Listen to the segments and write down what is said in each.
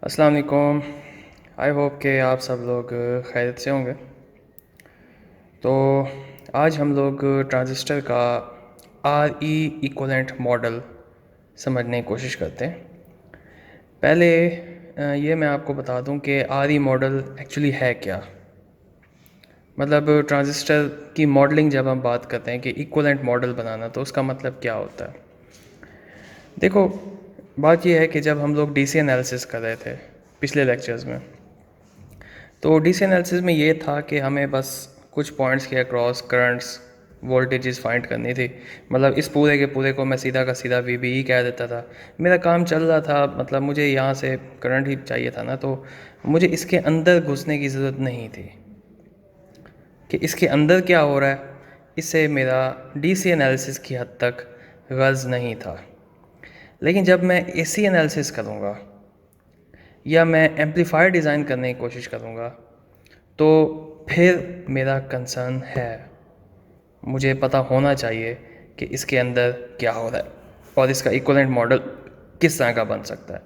अस्सलाम वालेकुम। I hope कि आप सब लोग खैरियत से होंगे। तो आज हम लोग ट्रांजिस्टर का आर ई इक्वलेंट मॉडल समझने की कोशिश करते हैं। पहले ये मैं आपको बता दूं कि आर ई मॉडल एक्चुअली है क्या। मतलब ट्रांजिस्टर की मॉडलिंग जब हम बात करते हैं कि इक्वलेंट मॉडल बनाना, तो उसका मतलब क्या होता है। देखो, बात यह है कि जब हम लोग डीसी एनालिसिस कर रहे थे पिछले लेक्चर्स में, तो डीसी एनालिसिस में ये था कि हमें बस कुछ पॉइंट्स के अक्रॉस करंट्स वोल्टेजेस फाइंड करनी थी। मतलब इस पूरे के पूरे को मैं सीधा का सीधा वी बी ई कह देता था। मेरा काम चल रहा था, मतलब मुझे यहाँ से करंट ही चाहिए था ना, तो मुझे इसके अंदर घुसने की ज़रूरत नहीं थी कि इसके अंदर क्या हो रहा है। इससे मेरा डीसी एनालिसिस की हद तक गर्ज नहीं था। लेकिन जब मैं एसी एनालिसिस करूँगा या मैं एम्पलीफायर डिज़ाइन करने की कोशिश करूँगा, तो फिर मेरा कंसर्न है, मुझे पता होना चाहिए कि इसके अंदर क्या हो रहा है और इसका इक्वलेंट मॉडल किस तरह का बन सकता है।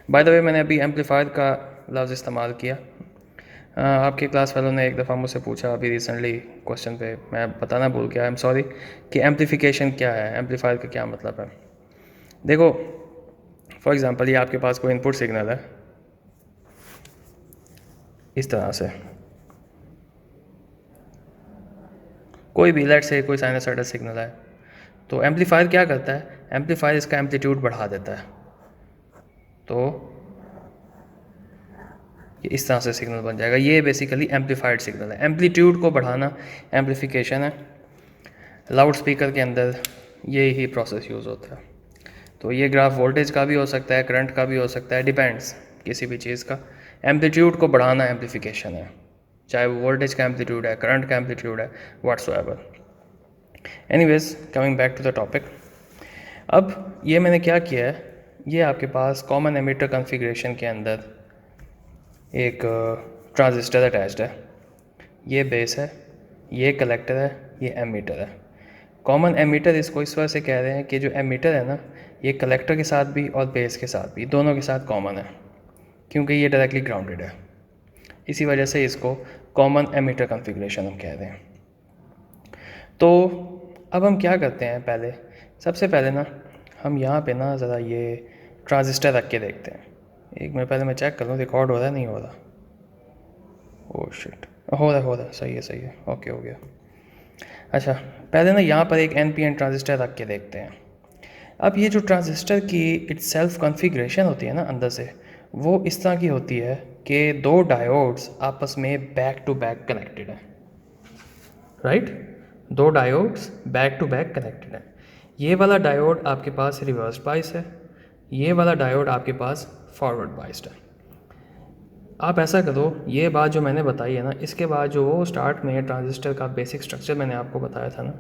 बाय द वे, मैंने अभी एम्पलीफायर का लफ्ज़ इस्तेमाल किया। आपके क्लास वालों ने एक दफ़ा मुझसे पूछा अभी रिसेंटली क्वेश्चन पे, मैं बताना भूल गया, आई एम सॉरी, कि एम्पलीफिकेशन क्या है, एम्पलीफायर का क्या मतलब है। देखो, फॉर एग्ज़ाम्पल ये आपके पास कोई इनपुट सिग्नल है इस तरह से, कोई भी लेट से कोई साइनसॉइडल सिग्नल है, तो एम्पलीफायर क्या करता है, एम्पलीफायर इसका एम्पलीट्यूड बढ़ा देता है। तो ये इस तरह से सिग्नल बन जाएगा। ये बेसिकली एम्पलीफाइड सिग्नल है। एम्पलीट्यूड को बढ़ाना एम्पलीफिकेशन है। लाउड स्पीकर के अंदर ये ही प्रोसेस यूज़ होता है। तो ये ग्राफ वोल्टेज का भी हो सकता है, करंट का भी हो सकता है, डिपेंड्स किसी भी चीज़ का। एम्पलीट्यूड को बढ़ाना एम्पलीफिकेशन है, चाहे वो वोल्टेज का एम्पलीट्यूड है, करंट का एम्पलीट्यूड है, whatsoever. Anyways, coming back to the topic. अब ये मैंने क्या किया है, ये आपके पास कॉमन एमिटर कॉन्फ़िगरेशन के अंदर एक ट्रांजिस्टर अटैच्ड है। ये बेस है, ये कलेक्टर है, ये एमीटर है। कॉमन एमीटर इसको इस वजह से कह रहे हैं कि जो एमीटर है ना, ये कलेक्टर के साथ भी और बेस के साथ भी, दोनों के साथ कॉमन है, क्योंकि ये डायरेक्टली ग्राउंडेड है। इसी वजह से इसको कॉमन एमीटर कॉन्फ़िगरेशन हम कह रहे हैं। तो अब हम क्या करते हैं, सबसे पहले ना हम यहाँ पे ना ज़रा ये ट्रांजिस्टर रख के देखते हैं। एक मिनट, पहले मैं चेक कर लूँ रिकॉर्ड हो रहा है नहीं हो रहा। ओह शिट, हो रहा है, सही है, ओके हो गया। अच्छा, पहले ना यहाँ पर एक NPN ट्रांजिस्टर रख के देखते हैं। अब ये जो ट्रांजिस्टर की इट्स सेल्फ कॉन्फ़िगरेशन होती है ना अंदर से, वो इस तरह की होती है कि दो डायोड्स आपस में बैक टू बैक कनेक्टेड हैं, राइट। दो diodes back to back connected हैं। ये वाला डायोड आपके पास रिवर्स बाइस है, ये वाला डायोड आपके पास फॉरवर्ड बाइस्ड है। आप ऐसा करो, ये बात जो मैंने बताई है ना, इसके बाद जो वो स्टार्ट में ट्रांजिस्टर का बेसिक स्ट्रक्चर मैंने आपको बताया था ना,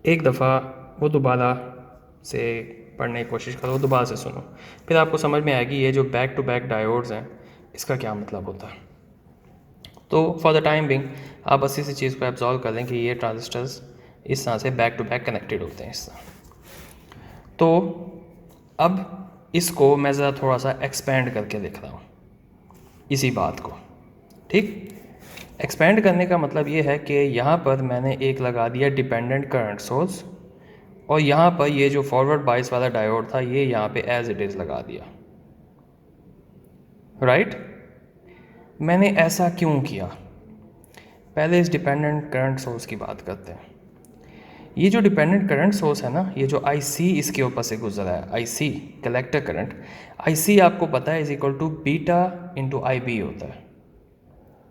एक दफ़ा वो दोबारा से पढ़ने की कोशिश करो, दोबारा से सुनो, फिर आपको समझ में आएगी ये जो बैक टू बैक डायोड्स हैं इसका क्या मतलब होता है। तो फॉर द टाइम बिंग आप बस इसी चीज़ को एब्जॉर्व कर लें कि ये ट्रांजिस्टर्स इस तरह से बैक टू बैक कनेक्टेड होते हैं इस तरह। तो अब इसको मैं ज़रा थोड़ा सा एक्सपेंड करके देख रहा हूँ इसी बात को, ठीक। एक्सपेंड करने का मतलब ये है कि यहाँ पर मैंने एक लगा दिया डिपेंडेंट करंट सोर्स, और यहाँ पर ये जो फॉरवर्ड बाइस वाला डायोड था ये यहाँ पे एज इट इज़ लगा दिया, राइट। मैंने ऐसा क्यों किया, पहले इस डिपेंडेंट करंट सोर्स की बात करते हैं। ये जो डिपेंडेंट करंट सोर्स है ना, ये जो IC इसके ऊपर से गुजर रहा है, IC कलेक्टर करंट, IC आपको पता है is equal to beta into IB होता है,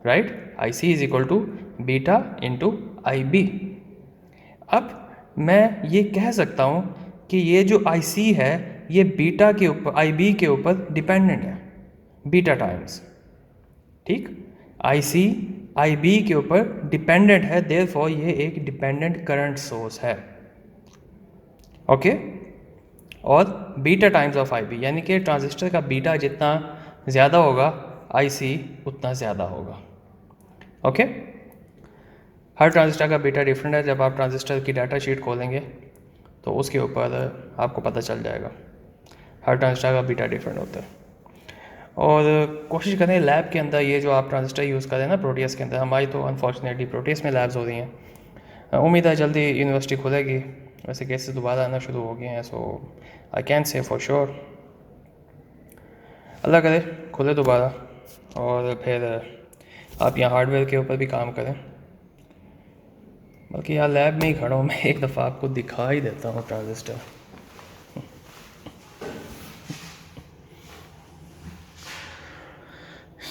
right. IC is equal to beta into IB। अब मैं ये कह सकता हूँ कि ये जो IC है ये बीटा के ऊपर, IB के ऊपर डिपेंडेंट है, बीटा टाइम्स, ठीक। IC IB के ऊपर डिपेंडेंट है, देयरफॉर ये एक डिपेंडेंट करंट सोर्स है, ओके। और बीटा टाइम्स ऑफ IB, यानी कि ट्रांजिस्टर का बीटा जितना ज़्यादा होगा IC उतना ज़्यादा होगा, ओके। हर ट्रांजिस्टर का बीटा डिफरेंट है। जब आप ट्रांजिस्टर की डाटा शीट खोलेंगे तो उसके ऊपर आपको पता चल जाएगा, हर ट्रांजिस्टर का बीटा डिफरेंट होता है। और कोशिश करें लैब के अंदर ये जो आप ट्रांजिस्टर यूज़ करें ना प्रोटीएस के अंदर, हमारी तो अनफॉर्चुनेटली प्रोटीएस में लैब्स हो रही हैं, उम्मीद है जल्दी यूनिवर्सिटी खुलेगी, वैसे केसेस दोबारा आना शुरू हो गए हैं, so I can say for sure, अल्लाह करे खुले दोबारा और फिर आप यहाँ हार्डवेयर के ऊपर भी काम करें। बल्कि यार लैब में ही खड़ा हूँ मैं, एक दफ़ा आपको दिखा ही देता हूँ ट्रांजिस्टर।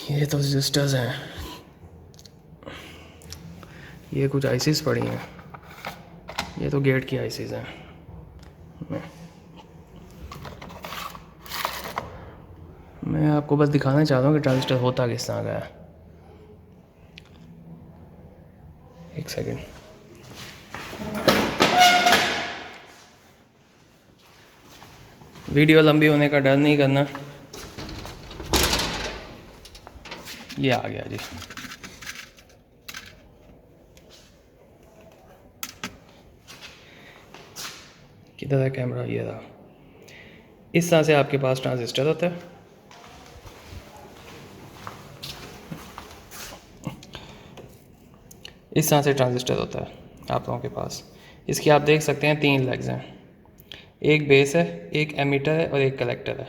ये तो रजिस्टर्स हैं, ये कुछ आईसीज पड़ी हैं, ये तो गेट की आईसीज हैं। मैं आपको बस दिखाना चाहता हूँ कि ट्रांजिस्टर होता किस तरह का है। एक सेकेंड, वीडियो लंबी होने का डर नहीं करना। ये आ गया जी, किधर है कैमरा, ये रहा। इस तरह से आपके पास ट्रांजिस्टर होता है। इस तरह से ट्रांजिस्टर होता है आप लोगों के पास। इसकी आप देख सकते हैं 3 लेग्स हैं, एक बेस है, एक एमीटर है और एक कलेक्टर है।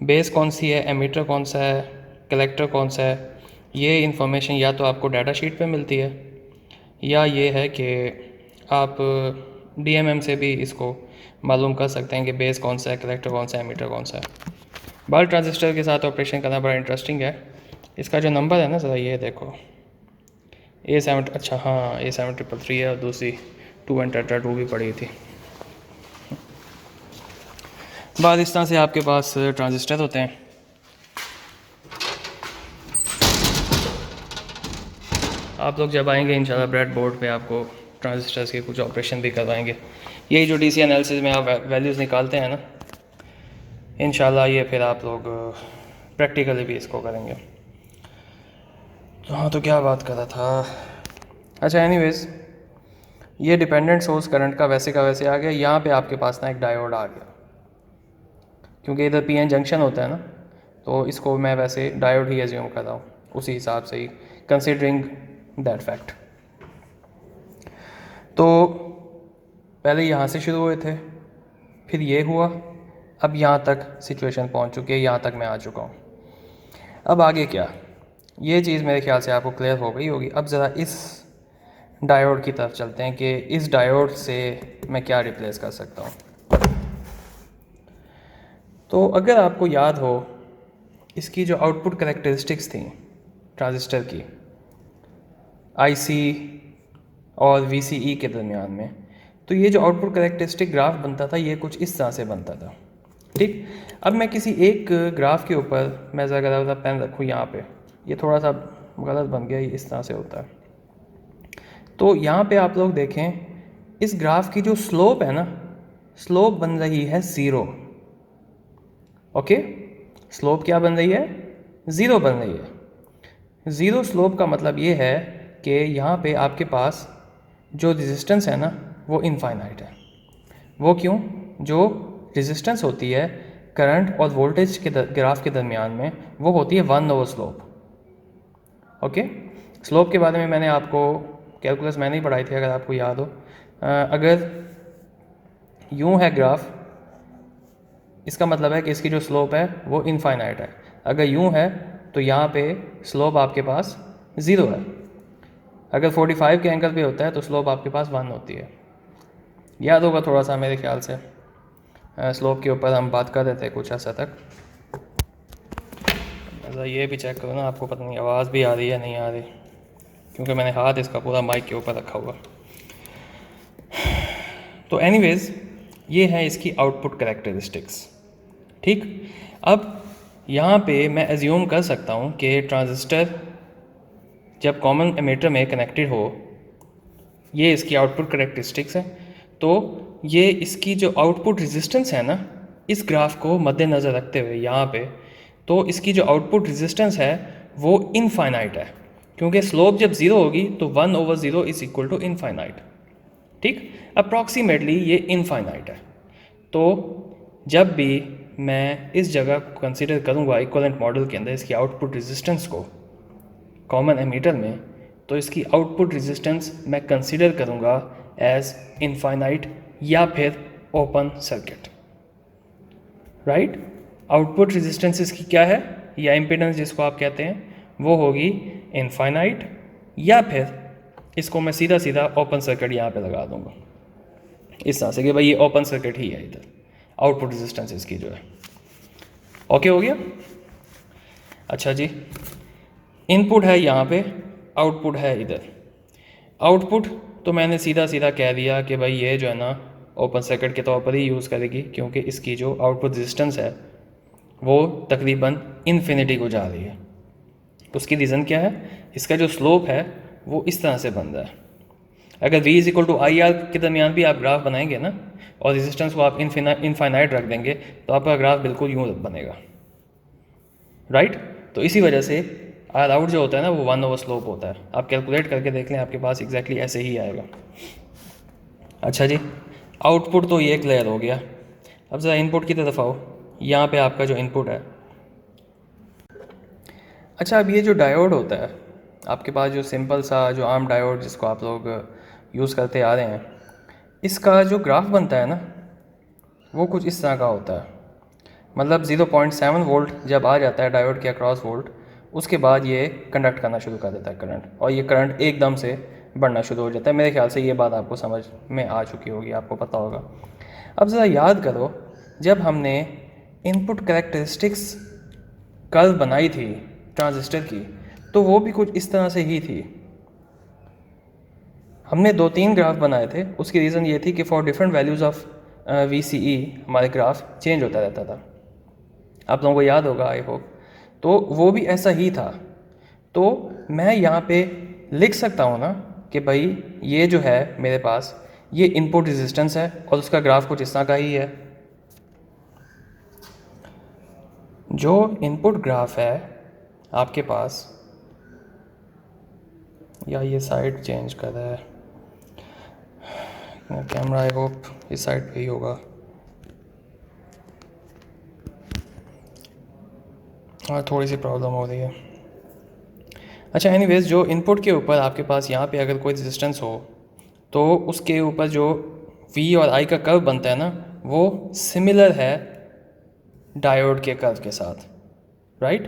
बेस कौन सी है, एमीटर कौन सा है, कलेक्टर कौन सा है, ये इन्फॉर्मेशन या तो आपको डाटा शीट पे मिलती है या ये है कि आप डीएमएम से भी इसको मालूम कर सकते हैं कि बेस कौन सा है, कलेक्टर कौन सा है, एमीटर कौन सा है। बल्क ट्रांजिस्टर के साथ ऑपरेशन करना बड़ा इंटरेस्टिंग है। इसका जो नंबर है ना ज़रा ये देखो, A7, अच्छा हाँ A7333 है, और दूसरी 2 एंड टेट्रा 2 भी पड़ी थी। बाद इस तरह से आपके पास ट्रांजिस्टर होते हैं। आप लोग जब आएंगे इंशाल्लाह ब्रेड बोर्ड पे आपको ट्रांजिस्टर्स के कुछ ऑपरेशन भी करवाएंगे। यही जो डीसी एनालिसिस में आप वैल्यूज़ निकालते हैं ना, इंशाल्लाह ये फिर आप लोग प्रैक्टिकली भी इसको करेंगे। तो हाँ, तो क्या बात कर रहा था, अच्छा एनीवेज़, ये डिपेंडेंट सोर्स करंट का वैसे आ गया। यहाँ पे आपके पास ना एक डायोड आ गया, क्योंकि इधर पीएन जंक्शन होता है ना, तो इसको मैं वैसे डायोड ही एज्यूम कर रहा हूँ, उसी हिसाब से ही कंसिडरिंग दैट फैक्ट। तो पहले यहाँ से शुरू हुए थे, फिर ये हुआ, अब यहाँ तक सिचुएशन पहुँच चुकी है, यहाँ तक मैं आ चुका हूँ। अब आगे क्या, ये चीज़ मेरे ख्याल से आपको क्लियर हो गई होगी। अब ज़रा इस डायोड की तरफ चलते हैं कि इस डायोड से मैं क्या रिप्लेस कर सकता हूँ। तो अगर आपको याद हो, इसकी जो आउटपुट कैरेक्टरिस्टिक्स थी ट्रांजिस्टर की आईसी और वीसीई के दरमियान में, तो ये जो आउटपुट कैरेक्टरिस्टिक ग्राफ बनता था ये कुछ इस तरह से बनता था, ठीक। अब मैं किसी एक ग्राफ के ऊपर मैं ज़रा पेन रखूँ यहाँ पे, ये थोड़ा सा गलत बन गया, ये इस तरह से होता है। तो यहाँ पे आप लोग देखें, इस ग्राफ की जो स्लोप है ना, स्लोप बन रही है 0। ओके, स्लोप क्या बन रही है, 0 बन रही है। 0 स्लोप का मतलब ये है कि यहाँ पे आपके पास जो रेजिस्टेंस है ना वो इनफाइनाइट है। वो क्यों, जो रेजिस्टेंस होती है करंट और वोल्टेज के ग्राफ के दरमियान में, वो होती है 1/स्लोप। ओके, स्लोप के बारे में मैंने आपको कैलकुलस मैंने ही पढ़ाई थी, अगर आपको याद हो। अगर यूँ है ग्राफ, इसका मतलब है कि इसकी जो स्लोप है वो इनफाइनाइट है। अगर यूँ है तो यहाँ पे स्लोप आपके पास 0 है। अगर 45 के एंगल पे होता है तो स्लोप आपके पास 1 होती है। याद होगा थोड़ा सा मेरे ख्याल से, स्लोप के ऊपर हम बात कर रहे थे कुछ ऐसा तक। ऐसा ये भी चेक करो ना, आपको पता नहीं आवाज़ भी आ रही है नहीं आ रही, क्योंकि मैंने हाथ इसका पूरा माइक के ऊपर रखा हुआ। तो एनीवेज़, ये है इसकी आउटपुट कैरेक्टरिस्टिक्स, ठीक। अब यहाँ पे मैं एज्यूम कर सकता हूँ कि ट्रांजिस्टर जब कॉमन एमीटर में कनेक्टेड हो, ये इसकी आउटपुट कैरेक्टरिस्टिक्स है। तो ये इसकी जो आउटपुट रेजिस्टेंस है ना, इस ग्राफ को मद्देनज़र रखते हुए यहाँ पे, तो इसकी जो आउटपुट रेजिस्टेंस है वो इनफाइनाइट है, क्योंकि स्लोप जब 0 होगी तो 1/0 इज इक्वल टू इनफाइनाइट, ठीक। अप्रॉक्सीमेटली ये इनफाइनाइट है। तो जब भी मैं इस जगह को कंसीडर करूँगा इक्विवेलेंट मॉडल के अंदर इसकी आउटपुट रेजिस्टेंस को कॉमन एमीटर में, तो इसकी आउटपुट रेजिस्टेंस मैं कंसीडर करूँगा एज इनफाइनाइट या फिर open circuit, right. Output resistance इसकी क्या है, या इम्पीडेंस जिसको आप कहते हैं, वो होगी इनफाइनाइट, या फिर इसको मैं सीधा सीधा ओपन सर्किट यहाँ पे लगा दूँगा इस तरह से कि भाई ये ओपन सर्किट ही है इधर, आउटपुट रेजिस्टेंस इसकी जो है। ओके हो गया। अच्छा जी, इनपुट है यहाँ पे, आउटपुट है इधर। आउटपुट तो मैंने सीधा सीधा कह दिया कि भाई ये जो है ना ओपन सर्किट के तौर पर ही यूज़ करेगी, क्योंकि इसकी जो आउटपुट रेजिस्टेंस है वो तकरीबन इन्फिनिटी को जा रही है। उसकी रीज़न क्या है, इसका जो स्लोप है वो इस तरह से बन रहा है। अगर V = IR के दरमियान भी आप ग्राफ बनाएंगे ना और रेजिस्टेंस को आप इनफाइनाइट रख देंगे तो आपका ग्राफ बिल्कुल यूँ बनेगा, राइट। तो इसी वजह से R आउट जो होता है ना वो 1/, स्लोप होता है। आप कैलकुलेट करके देख लें, आपके पास एग्जैक्टली ऐसे ही आएगा। अच्छा जी, आउटपुट तो ये क्लियर हो गया। अब ज़रा इनपुट की तरफ आओ। यहाँ पे आपका जो इनपुट है, अच्छा अब ये जो डायोड होता है आपके पास, जो सिंपल सा जो आर्म डायोड जिसको आप लोग यूज़ करते आ रहे हैं, इसका जो ग्राफ बनता है ना वो कुछ इस तरह का होता है। मतलब 0.7 वोल्ट जब आ जाता है डायोड के अक्रॉस वोल्ट, उसके बाद ये कंडक्ट करना शुरू कर देता है करंट, और ये करंट एकदम से बढ़ना शुरू हो जाता है। मेरे ख्याल से ये बात आपको समझ में आ चुकी होगी, आपको पता होगा। अब ज़रा याद करो, जब हमने इनपुट कैरेक्टरिस्टिक्स कर्व बनाई थी ट्रांजिस्टर की, तो वो भी कुछ इस तरह से ही थी। हमने 2-3 ग्राफ बनाए थे। उसकी रीज़न ये थी कि for different values of VCE हमारे ग्राफ चेंज होता रहता था। आप लोगों को याद होगा आई होप। तो वो भी ऐसा ही था। तो मैं यहाँ पे लिख सकता हूँ ना कि भाई ये जो है मेरे पास ये इनपुट रेजिस्टेंस है और उसका ग्राफ कुछ इस तरह का ही है। जो इनपुट ग्राफ है आपके पास, या ये साइड चेंज कर रहा है कैमरा, आई होप इस साइड पे ही होगा। हाँ थोड़ी सी प्रॉब्लम हो रही है। अच्छा एनीवेज, जो इनपुट के ऊपर आपके पास यहाँ पे अगर कोई रेजिस्टेंस हो तो उसके ऊपर जो V और I का कर्व बनता है ना वो सिमिलर है डायोड के कर्व के साथ, राइट।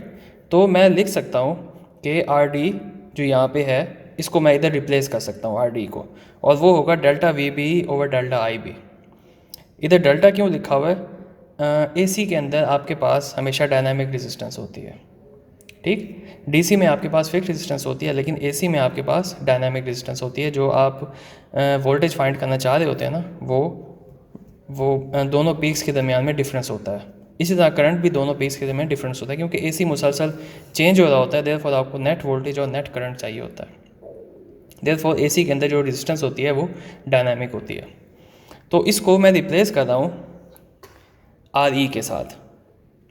तो मैं लिख सकता हूँ कि RD जो यहाँ पे है इसको मैं इधर रिप्लेस कर सकता हूँ RD को, और वो होगा डेल्टा VB/डेल्टा IB। इधर डेल्टा क्यों लिखा हुआ है, AC के अंदर आपके पास हमेशा डायनामिक रेजिस्टेंस होती है, ठीक। DC में आपके पास फिक्स रेजिस्टेंस होती है, लेकिन AC में आपके पास डायनामिक रेजिस्टेंस होती है। जो आप वोल्टेज फाइंड करना चाह रहे होते हैं ना वो दोनों पीक्स के दरमियान में डिफरेंस होता है। इसी तरह करंट भी दोनों पीक्स के दरमियान डिफरेंस होता है, क्योंकि AC मुसलसल चेंज हो रहा होता है, देयरफॉर आपको नेट वोल्टेज और नेट करंट चाहिए होता है। देयरफॉर AC के अंदर जो रेजिस्टेंस होती है वो डायनामिक होती है। तो इसको मैं रिप्लेस कर रहा हूँ RE के साथ।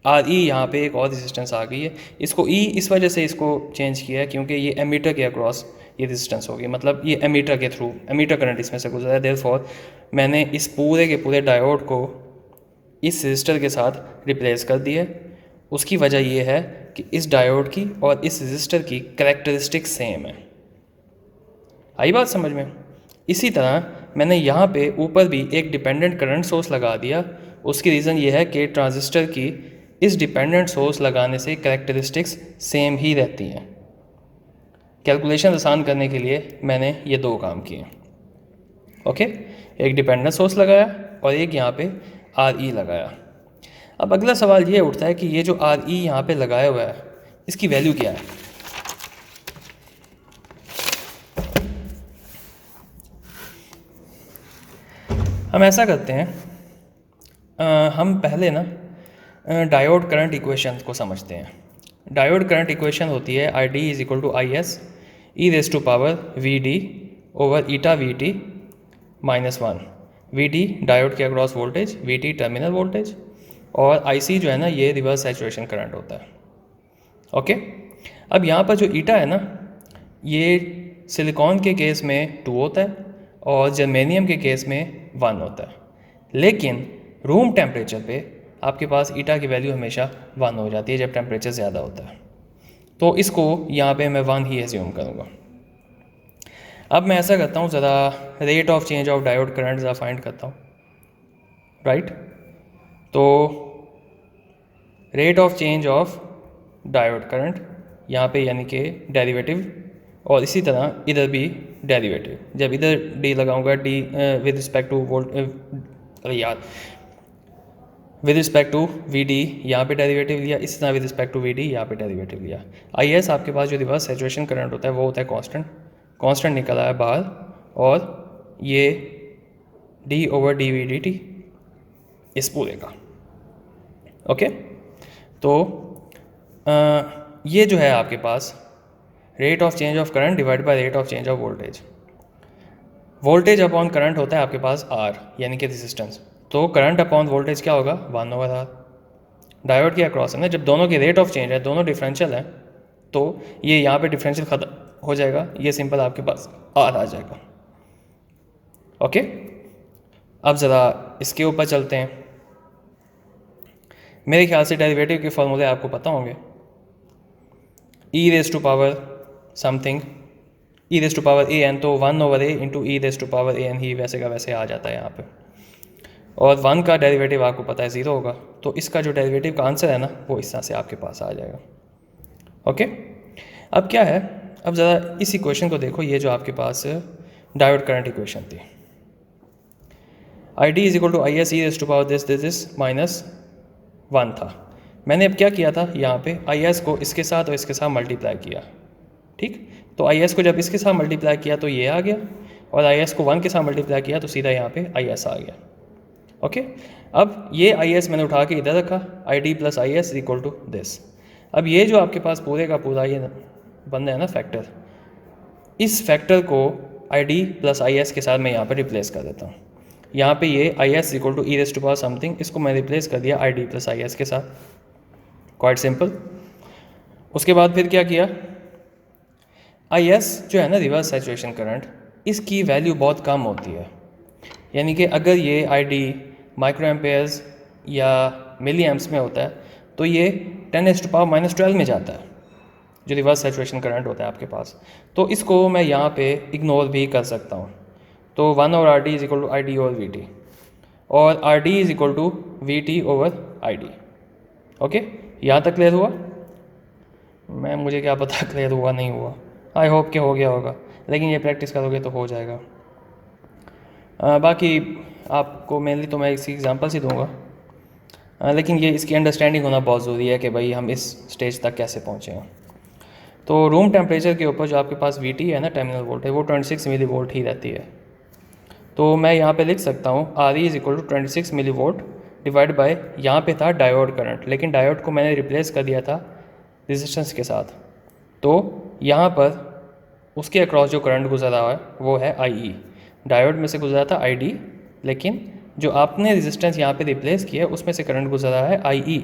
RE यहाँ पे एक और रेजिस्टेंस आ गई है, इसको E इस वजह से इसको चेंज किया है क्योंकि ये एमीटर के अक्रॉस ये रेजिस्टेंस होगी, मतलब ये एमीटर के थ्रू एमीटर करंट इसमें से गुजरा है। देयरफॉर मैंने इस पूरे के पूरे डायोड को इस रेजिस्टर के साथ रिप्लेस कर दिया। उसकी वजह ये है कि इस डायोड की और इस रेजिस्टर की कैरेक्टरिस्टिक सेम है। आई बात समझ में। इसी तरह मैंने यहाँ पे ऊपर भी एक डिपेंडेंट करंट सोर्स लगा दिया। उसकी रीज़न ये है कि ट्रांजिस्टर की इस डिपेंडेंट सोर्स लगाने से कैरेक्टरिस्टिक्स सेम ही रहती हैं। कैलकुलेशन आसान करने के लिए मैंने ये दो काम किए, ओके। एक डिपेंडेंट सोर्स लगाया और एक यहाँ पे RE लगाया। अब अगला सवाल ये उठता है कि ये जो RE यहाँ पे लगाया हुआ है इसकी वैल्यू क्या है। हम ऐसा करते हैं, हम पहले ना डायोड करंट इक्वेशन को समझते हैं। डायोड करंट इक्वेशन होती है ID = IS e⁻VD/ηVT -1। VD diode के across voltage, VT terminal voltage, और IC जो है ना ये रिवर्स सैचुरेशन करंट होता है, ओके। अब यहाँ पर जो ईटा है ना ये सिलिकॉन के केस में 2 होता है और जर्मेनियम के केस में 1 होता है, लेकिन रूम टेम्परेचर पे आपके पास ईटा की वैल्यू हमेशा 1 हो जाती है जब टेम्परेचर ज़्यादा होता है। तो इसको यहाँ पे मैं 1 ही एज्यूम करूँगा। अब मैं ऐसा करता हूँ, ज़रा rate of change of diode current ज़रा फाइंड करता हूँ, राइट। तो rate of change of diode current यहाँ पे यानी कि डेरिवेटिव, और इसी तरह इधर भी डेरिवेटिव। जब इधर डी लगाऊंगा, D with respect to volt, अरे यार, with respect to V D यहाँ पे डेरिवेटिव लिया, इसी तरह with respect to V D यहाँ पे डेरिवेटिव लिया। आई एस आपके पास जो रिवर्स सैचुरेशन करंट होता है वो होता है कांस्टेंट निकल आया बाहर, और ये D over D V D T इस पूरे का, ओके। तो ये जो है आपके पास rate of change of current divide by rate of change of voltage. Voltage upon current होता है आपके पास आर यानी कि रेजिस्टेंस, तो करंट अपॉन वोल्टेज क्या होगा 1/R। डायोड के अक्रॉस है ना, जब दोनों की रेट ऑफ चेंज है, दोनों डिफरेंशियल है, तो ये यहाँ पे डिफरेंशियल खत्म हो जाएगा, ये सिंपल आपके पास आर आ जाएगा, ओके। अब ज़रा इसके ऊपर चलते हैं। मेरे ख्याल से डेरिवेटिव के फॉर्मूले आपको पता होंगे, E raise to power something, E raise to power A N, तो 1/A into E raise to power A N ही वैसे का वैसे आ जाता है यहाँ पे, और 1 का डेरिवेटिव आपको पता है 0 होगा, तो इसका जो डेरिवेटिव का आंसर है ना वो इस तरह से आपके पास आ जाएगा, ओके। अब क्या है, अब ज़रा इस इक्वेशन को देखो, ये जो आपके पास डायोड करंट इक्वेशन थी, I D is equal to I S E raise to power this -1 था। मैंने अब क्या किया था, यहाँ पे आई एस को इसके साथ और इसके साथ मल्टीप्लाई किया, ठीक। तो आई एस को जब इसके साथ मल्टीप्लाई किया तो ये आ गया, और आई एस को 1 के साथ मल्टीप्लाई किया तो सीधा यहाँ पे आई एस आ गया, ओके। अब ये आई एस मैंने उठा के इधर रखा, I D plus I S equal to this. अब ये जो आपके पास पूरे का पूरा ये बन रहा है ना फैक्टर, इस फैक्टर को आई डी प्लस आई एस के साथ मैं यहाँ पर रिप्लेस कर देता हूँ। यहाँ पे ये I S equal to E raise to power something, इसको मैं रिप्लेस कर दिया I D plus I S के साथ, क्वाइट सिंपल। उसके बाद फिर क्या किया, आई एस जो है ना रिवर्स सैचुरेशन करंट, इसकी वैल्यू बहुत कम होती है, यानी कि अगर ये आई डी माइक्रो एम्पेयर्स या मिली एम्प्स में होता है तो ये 10⁻⁻12 में जाता है, जो रिवर्स सैचुरेशन करंट होता है आपके पास। तो इसको मैं यहाँ पे इग्नोर भी कर सकता हूँ, तो 1 over R D is equal to I D over V T, और R D is equal to V T over I D, okay. यहाँ तक क्लियर हुआ? मुझे क्या पता क्लियर हुआ नहीं हुआ, आई होप कि हो गया होगा, लेकिन ये प्रैक्टिस करोगे तो हो जाएगा। बाकी आपको मेनली तो मैं इसी एग्जांपल से दूंगा, लेकिन ये इसकी अंडरस्टैंडिंग होना बहुत ज़रूरी है कि भाई हम इस स्टेज तक कैसे पहुँचे हैं। तो रूम टेम्परेचर के ऊपर जो आपके पास वी टी है ना, टर्मिनल वोल्टेज, वो 26 मिली वोल्ट ही रहती है। तो मैं यहाँ पे लिख सकता हूँ R E is equal to 26 milli volt divide by, यहाँ पे था डायोड करंट, लेकिन डायोड को मैंने रिप्लेस कर दिया था रेजिस्टेंस के साथ, तो यहाँ पर उसके अक्रॉस जो करंट गुजर रहा है वो है आई ई। डायोड में से गुजरा था आई डी, लेकिन जो आपने रेजिस्टेंस यहाँ पे रिप्लेस किया उसमें से करंट गुजर रहा है आई ई,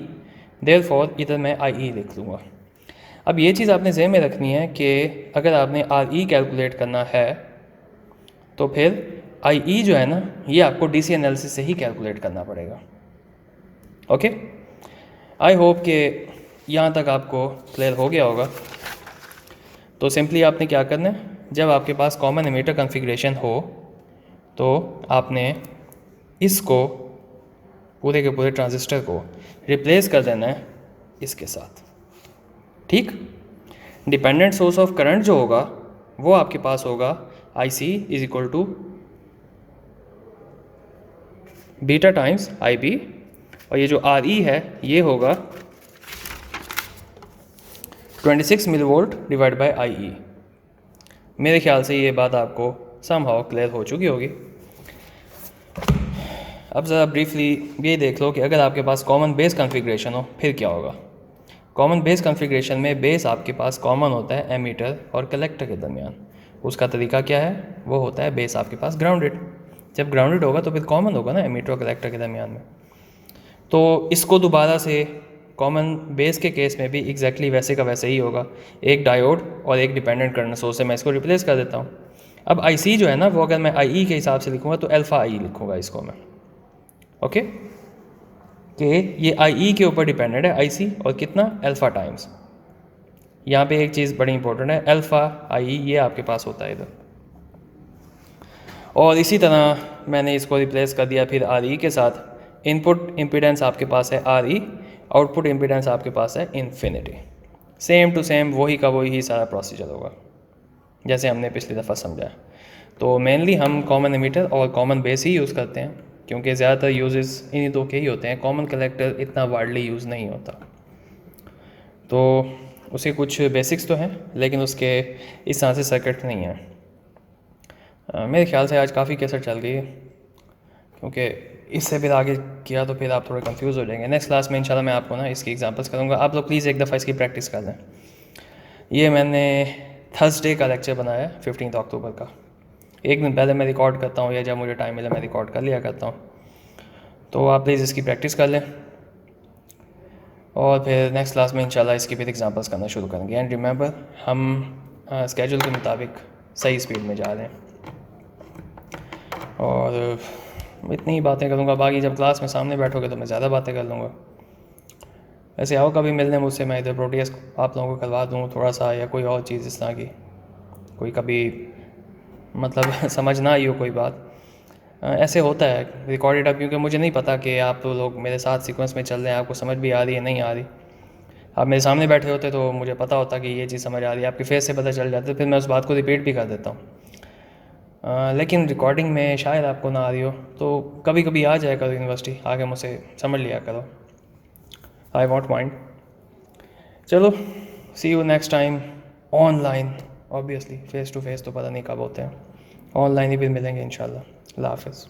देयरफॉर इधर मैं आई ई लिख लूँगा। अब ये चीज़ आपने ज़हन में रखनी है कि अगर आपने आर ई कैलकुलेट करना है तो फिर आई ई जो है ना ये आपको डी सी एनालिसिस से ही कैलकुलेट करना पड़ेगा, ओके। आई होप कि यहाँ तक आपको क्लियर हो गया होगा। तो सिंपली आपने क्या करना है, जब आपके पास कॉमन एमीटर कॉन्फ़िगरेशन हो तो आपने इसको पूरे के पूरे ट्रांजिस्टर को रिप्लेस कर देना है इसके साथ, ठीक। डिपेंडेंट सोर्स ऑफ करंट जो होगा वो आपके पास होगा I C is equal to beta times I B, और ये जो आर ई है ये होगा 26 milli volt divide by I E. मेरे ख्याल से ये बात आपको समहाउ क्लियर हो चुकी होगी। अब ज़रा ब्रीफली ये देख लो कि अगर आपके पास कॉमन बेस कॉन्फ़िगरेशन हो फिर क्या होगा। कॉमन बेस कॉन्फ़िगरेशन में बेस आपके पास कॉमन होता है एमीटर और कलेक्टर के दरमियान। उसका तरीका क्या है, वो होता है बेस आपके पास ग्राउंडेड। जब ग्राउंडेड होगा तो फिर कॉमन होगा ना एमीटर और कलेक्टर के दरमियान में। तो इसको दोबारा से कॉमन बेस के केस में भी एग्जैक्टली वैसे का वैसे ही होगा, एक डायोड और एक डिपेंडेंट करंट सोर्स से मैं इसको रिप्लेस कर देता हूँ। अब आई सी जो है ना वो अगर मैं आई ई के हिसाब से लिखूँगा तो अल्फ़ा आई लिखूँगा इसको मैं, ओके। कि ये आई के ऊपर डिपेंडेंट है IC और कितना अल्फ़ा टाइम्स। यहाँ पे एक चीज़ बड़ी इंपॉर्टेंट है, अल्फ़ा आई ये आपके पास होता है इधर, और इसी तरह मैंने इसको रिप्लेस कर दिया फिर RE के साथ। इनपुट इम्पीडेंस आपके पास है RE, आउटपुट इम्पीडेंस आपके पास है इन्फिनिटी। सेम टू सेम वही का वही ही सारा प्रोसीजर होगा जैसे हमने पिछली दफ़ा समझा। तो मेनली हम कॉमन एमिटर और कॉमन बेस ही यूज़ करते हैं क्योंकि ज़्यादातर यूजेस इन्हीं दो के ही होते हैं, कॉमन कलेक्टर इतना वार्डली यूज़ नहीं होता। तो उसके कुछ बेसिक्स तो हैं लेकिन उसके इस तरह से सर्किट नहीं है। मेरे ख्याल से आज काफ़ी कैसेट चल गई है क्योंकि इससे फिर आगे किया तो फिर आप थोड़े कंफ्यूज हो जाएंगे। नेक्स्ट क्लास में इंशाल्लाह मैं आपको ना इसकी एग्जांपल्स करूँगा, आप लोग प्लीज़ एक दफ़ा इसकी प्रैक्टिस कर लें। ये मैंने थर्सडे का लेक्चर बनाया है 15 अक्टूबर का, एक दिन पहले मैं रिकॉर्ड करता हूँ या जब मुझे टाइम मिले मैं रिकॉर्ड कर लिया करता हूँ। तो आप प्लीज़ इसकी प्रैक्टिस कर लें और फिर नेक्स्ट क्लास में इंशाल्लाह इसकी फिर एग्जांपल्स करना शुरू करेंगे। एंड रिमेंबर हम स्केड्यूल के मुताबिक सही स्पीड में जा रहे हैं और इतनी ही बातें करूँगा, बाकी जब क्लास में सामने बैठोगे तो मैं ज़्यादा बातें कर लूँगा। वैसे आओ कभी मिलने मुझसे, मैं इधर प्रोटीएस आप लोगों को करवा दूँ थोड़ा सा, या कोई और चीज़ इस तरह की, कोई कभी मतलब समझ ना आई हो कोई बात, ऐसे होता है रिकॉर्डेड अब, क्योंकि मुझे नहीं पता कि आप लोग मेरे साथ सीक्वेंस में चल रहे हैं, आपको समझ भी आ रही है नहीं आ रही। आप मेरे सामने बैठे होते तो मुझे पता होता कि ये चीज़ समझ आ रही है, आपके फेस से पता चल जाता, फिर मैं उस बात को रिपीट भी कर देता हूँ। लेकिन रिकॉर्डिंग में शायद आपको ना आ रही हो तो कभी कभी आ जाया करो यूनिवर्सिटी, आके मुझसे समझ लिया करो, आई वॉन्ट माइंड। चलो see you next time online, obviously face to face तो पता नहीं कब होते हैं, ऑनलाइन ही फिर मिलेंगे इंशाल्लाह। अल्लाह हाफ़िज़।